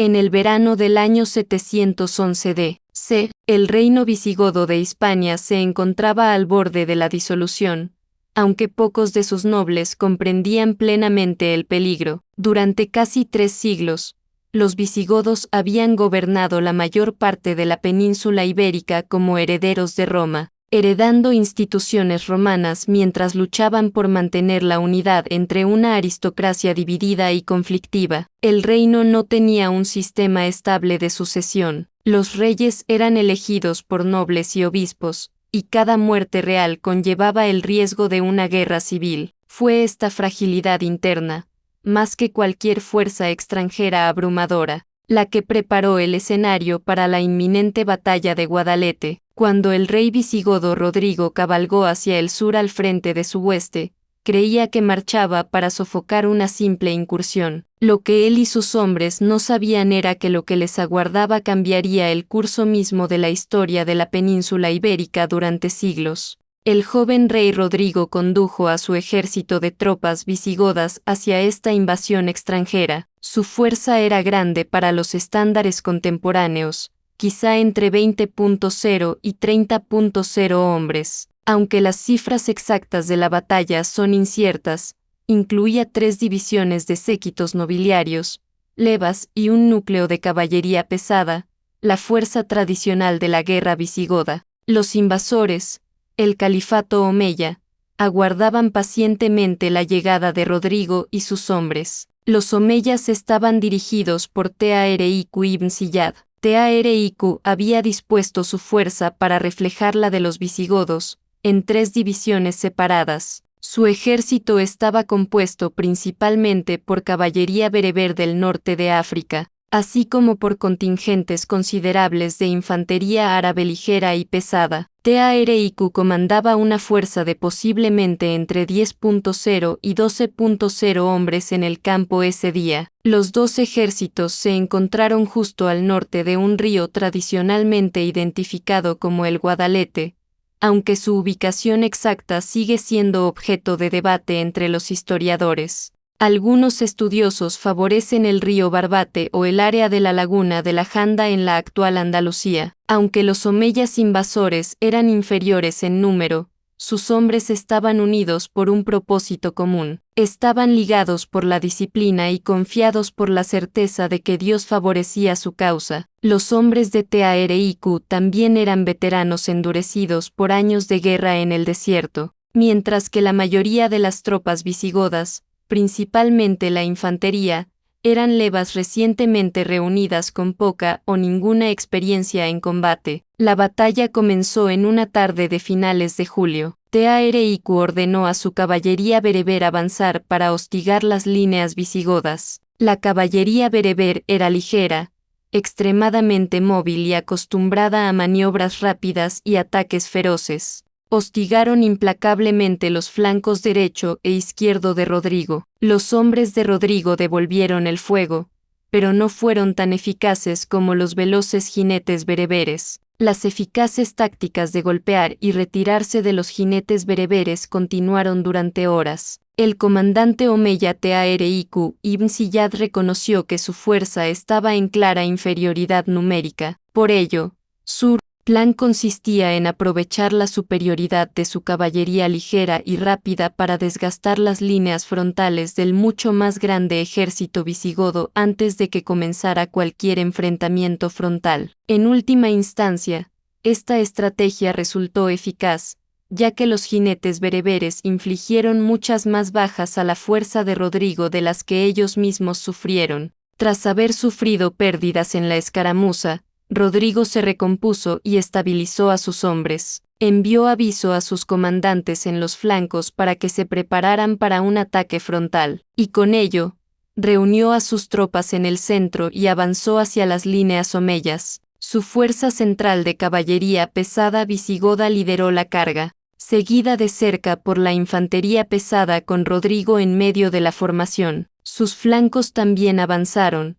En el verano del año 711 d.C., el reino visigodo de Hispania se encontraba al borde de la disolución, aunque pocos de sus nobles comprendían plenamente el peligro. Durante casi 3 siglos, los visigodos habían gobernado la mayor parte de la península ibérica como herederos de Roma, heredando instituciones romanas mientras luchaban por mantener la unidad entre una aristocracia dividida y conflictiva. El reino no tenía un sistema estable de sucesión. Los reyes eran elegidos por nobles y obispos, y cada muerte real conllevaba el riesgo de una guerra civil. Fue esta fragilidad interna, más que cualquier fuerza extranjera abrumadora, la que preparó el escenario para la inminente batalla de Guadalete. Cuando el rey visigodo Rodrigo cabalgó hacia el sur al frente de su hueste, creía que marchaba para sofocar una simple incursión. Lo que él y sus hombres no sabían era que lo que les aguardaba cambiaría el curso mismo de la historia de la península ibérica durante siglos. El joven rey Rodrigo condujo a su ejército de tropas visigodas hacia esta invasión extranjera. Su fuerza era grande para los estándares contemporáneos, quizá entre 20.0 y 30.0 hombres. Aunque las cifras exactas de la batalla son inciertas, incluía 3 divisiones de séquitos nobiliarios, levas y un núcleo de caballería pesada, la fuerza tradicional de la guerra visigoda. Los invasores, el califato omeya, aguardaban pacientemente la llegada de Rodrigo y sus hombres. Los omeyas estaban dirigidos por Tariq ibn Ziyad. Tariq había dispuesto su fuerza para reflejar la de los visigodos, en 3 divisiones separadas. Su ejército estaba compuesto principalmente por caballería bereber del norte de África, así como por contingentes considerables de infantería árabe ligera y pesada. Tariq comandaba una fuerza de posiblemente entre 10.0 y 12.0 hombres en el campo ese día. Los 2 ejércitos se encontraron justo al norte de un río tradicionalmente identificado como el Guadalete, aunque su ubicación exacta sigue siendo objeto de debate entre los historiadores. Algunos estudiosos favorecen el río Barbate o el área de la laguna de la Janda en la actual Andalucía. Aunque los omeyas invasores eran inferiores en número, sus hombres estaban unidos por un propósito común. Estaban ligados por la disciplina y confiados por la certeza de que Dios favorecía su causa. Los hombres de Tariq también eran veteranos endurecidos por años de guerra en el desierto, mientras que la mayoría de las tropas visigodas, principalmente la infantería, eran levas recientemente reunidas con poca o ninguna experiencia en combate. La batalla comenzó en una tarde de finales de julio. Tariq ordenó a su caballería bereber avanzar para hostigar las líneas visigodas. La caballería bereber era ligera, extremadamente móvil y acostumbrada a maniobras rápidas y ataques feroces. Hostigaron implacablemente los flancos derecho e izquierdo de Rodrigo. Los hombres de Rodrigo devolvieron el fuego, pero no fueron tan eficaces como los veloces jinetes bereberes. Las eficaces tácticas de golpear y retirarse de los jinetes bereberes continuaron durante horas. El comandante omeya Tariq ibn Ziyad reconoció que su fuerza estaba en clara inferioridad numérica. Por ello, su plan consistía en aprovechar la superioridad de su caballería ligera y rápida para desgastar las líneas frontales del mucho más grande ejército visigodo antes de que comenzara cualquier enfrentamiento frontal. En última instancia, esta estrategia resultó eficaz, ya que los jinetes bereberes infligieron muchas más bajas a la fuerza de Rodrigo de las que ellos mismos sufrieron. Tras haber sufrido pérdidas en la escaramuza, Rodrigo se recompuso y estabilizó a sus hombres. Envió aviso a sus comandantes en los flancos para que se prepararan para un ataque frontal, y con ello, reunió a sus tropas en el centro y avanzó hacia las líneas omeyas. Su fuerza central de caballería pesada visigoda lideró la carga, seguida de cerca por la infantería pesada con Rodrigo en medio de la formación. Sus flancos también avanzaron,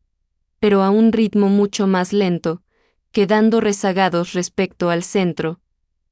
pero a un ritmo mucho más lento, quedando rezagados respecto al centro,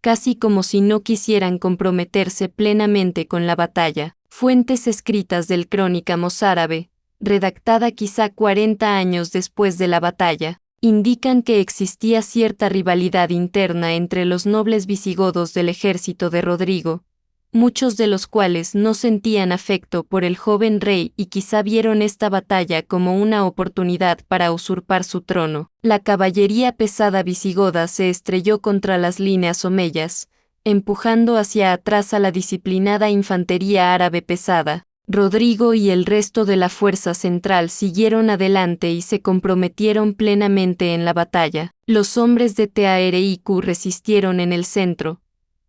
casi como si no quisieran comprometerse plenamente con la batalla. Fuentes escritas del crónica mozárabe redactada quizá 40 años después de la batalla, indican que existía cierta rivalidad interna entre los nobles visigodos del ejército de Rodrigo, muchos de los cuales no sentían afecto por el joven rey y quizá vieron esta batalla como una oportunidad para usurpar su trono. La caballería pesada visigoda se estrelló contra las líneas omeyas, empujando hacia atrás a la disciplinada infantería árabe pesada. Rodrigo y el resto de la fuerza central siguieron adelante y se comprometieron plenamente en la batalla. Los hombres de Tariq resistieron en el centro,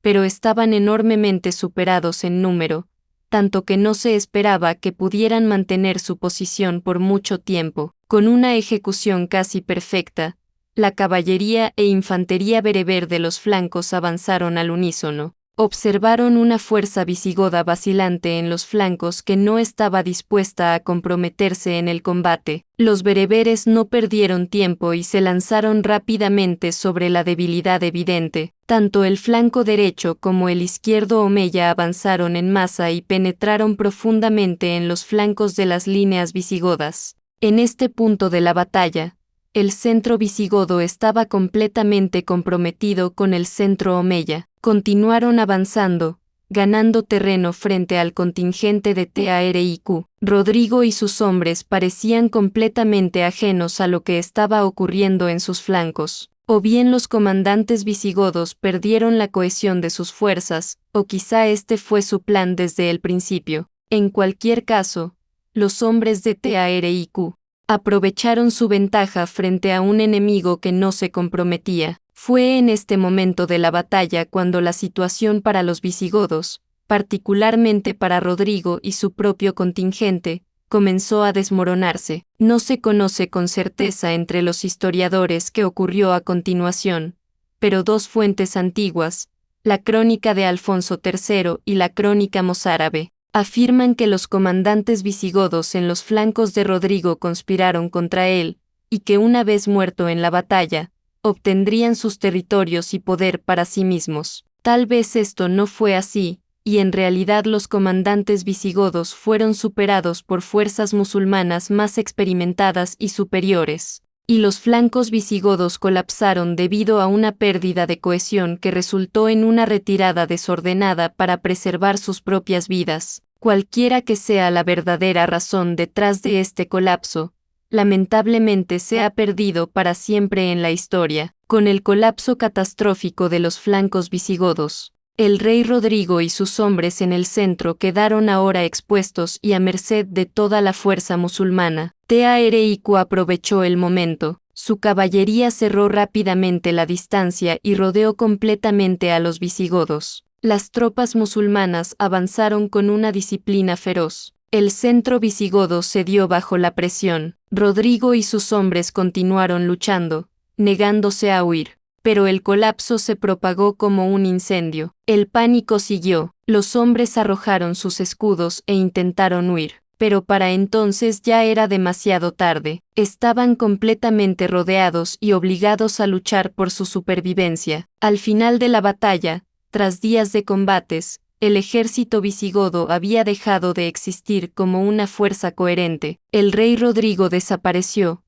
pero estaban enormemente superados en número, tanto que no se esperaba que pudieran mantener su posición por mucho tiempo. Con una ejecución casi perfecta, la caballería e infantería bereber de los flancos avanzaron al unísono. Observaron una fuerza visigoda vacilante en los flancos que no estaba dispuesta a comprometerse en el combate. Los bereberes no perdieron tiempo y se lanzaron rápidamente sobre la debilidad evidente. Tanto el flanco derecho como el izquierdo omeya avanzaron en masa y penetraron profundamente en los flancos de las líneas visigodas. En este punto de la batalla, el centro visigodo estaba completamente comprometido con el centro omeya. Continuaron avanzando, ganando terreno frente al contingente de Tariq. Rodrigo y sus hombres parecían completamente ajenos a lo que estaba ocurriendo en sus flancos. O bien los comandantes visigodos perdieron la cohesión de sus fuerzas, o quizá este fue su plan desde el principio. En cualquier caso, los hombres de Tariq aprovecharon su ventaja frente a un enemigo que no se comprometía. Fue en este momento de la batalla cuando la situación para los visigodos, particularmente para Rodrigo y su propio contingente, comenzó a desmoronarse. No se conoce con certeza entre los historiadores qué ocurrió a continuación, pero dos fuentes antiguas, la crónica de Alfonso III y la crónica mozárabe, afirman que los comandantes visigodos en los flancos de Rodrigo conspiraron contra él, y que una vez muerto en la batalla, obtendrían sus territorios y poder para sí mismos. Tal vez esto no fue así, y en realidad los comandantes visigodos fueron superados por fuerzas musulmanas más experimentadas y superiores, y los flancos visigodos colapsaron debido a una pérdida de cohesión que resultó en una retirada desordenada para preservar sus propias vidas. Cualquiera que sea la verdadera razón detrás de este colapso, lamentablemente se ha perdido para siempre en la historia. Con el colapso catastrófico de los flancos visigodos, el rey Rodrigo y sus hombres en el centro quedaron ahora expuestos y a merced de toda la fuerza musulmana. Tariq aprovechó el momento, su caballería cerró rápidamente la distancia y rodeó completamente a los visigodos. Las tropas musulmanas avanzaron con una disciplina feroz. El centro visigodo cedió bajo la presión. Rodrigo y sus hombres continuaron luchando, negándose a huir. Pero el colapso se propagó como un incendio. El pánico siguió. Los hombres arrojaron sus escudos e intentaron huir. Pero para entonces ya era demasiado tarde. Estaban completamente rodeados y obligados a luchar por su supervivencia. Al final de la batalla, tras días de combates, el ejército visigodo había dejado de existir como una fuerza coherente. El rey Rodrigo desapareció,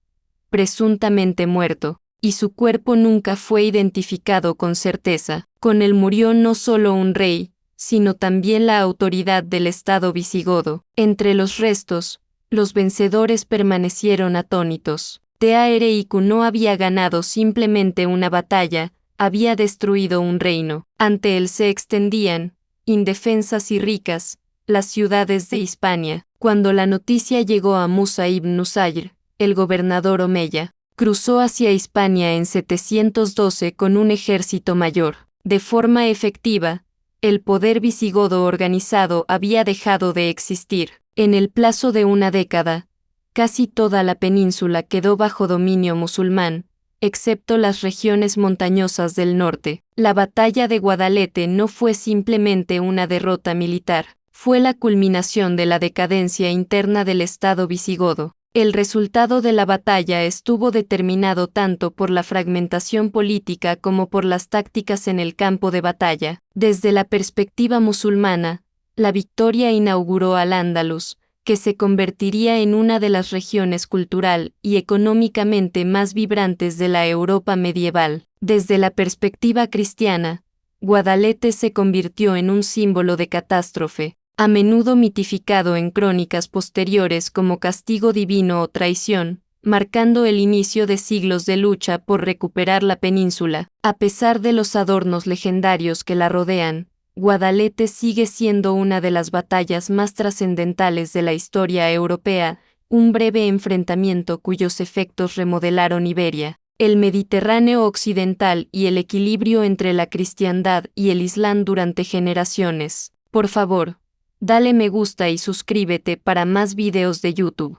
presuntamente muerto, y su cuerpo nunca fue identificado con certeza. Con él murió no solo un rey, sino también la autoridad del estado visigodo. Entre los restos, los vencedores permanecieron atónitos. Tariq no había ganado simplemente una batalla, había destruido un reino. Ante él se extendían, indefensas y ricas, las ciudades de Hispania. Cuando la noticia llegó a Musa ibn Nusayr, el gobernador omeya, cruzó hacia Hispania en 712 con un ejército mayor. De forma efectiva, el poder visigodo organizado había dejado de existir. En el plazo de una década, casi toda la península quedó bajo dominio musulmán, excepto las regiones montañosas del norte. La batalla de Guadalete no fue simplemente una derrota militar, fue la culminación de la decadencia interna del estado visigodo. El resultado de la batalla estuvo determinado tanto por la fragmentación política como por las tácticas en el campo de batalla. Desde la perspectiva musulmana, la victoria inauguró al-Ándalus, que se convertiría en una de las regiones cultural y económicamente más vibrantes de la Europa medieval. Desde la perspectiva cristiana, Guadalete se convirtió en un símbolo de catástrofe, a menudo mitificado en crónicas posteriores como castigo divino o traición, marcando el inicio de siglos de lucha por recuperar la península. A pesar de los adornos legendarios que la rodean, Guadalete sigue siendo una de las batallas más trascendentales de la historia europea, un breve enfrentamiento cuyos efectos remodelaron Iberia, el Mediterráneo occidental y el equilibrio entre la cristiandad y el Islam durante generaciones. Por favor, dale me gusta y suscríbete para más videos de YouTube.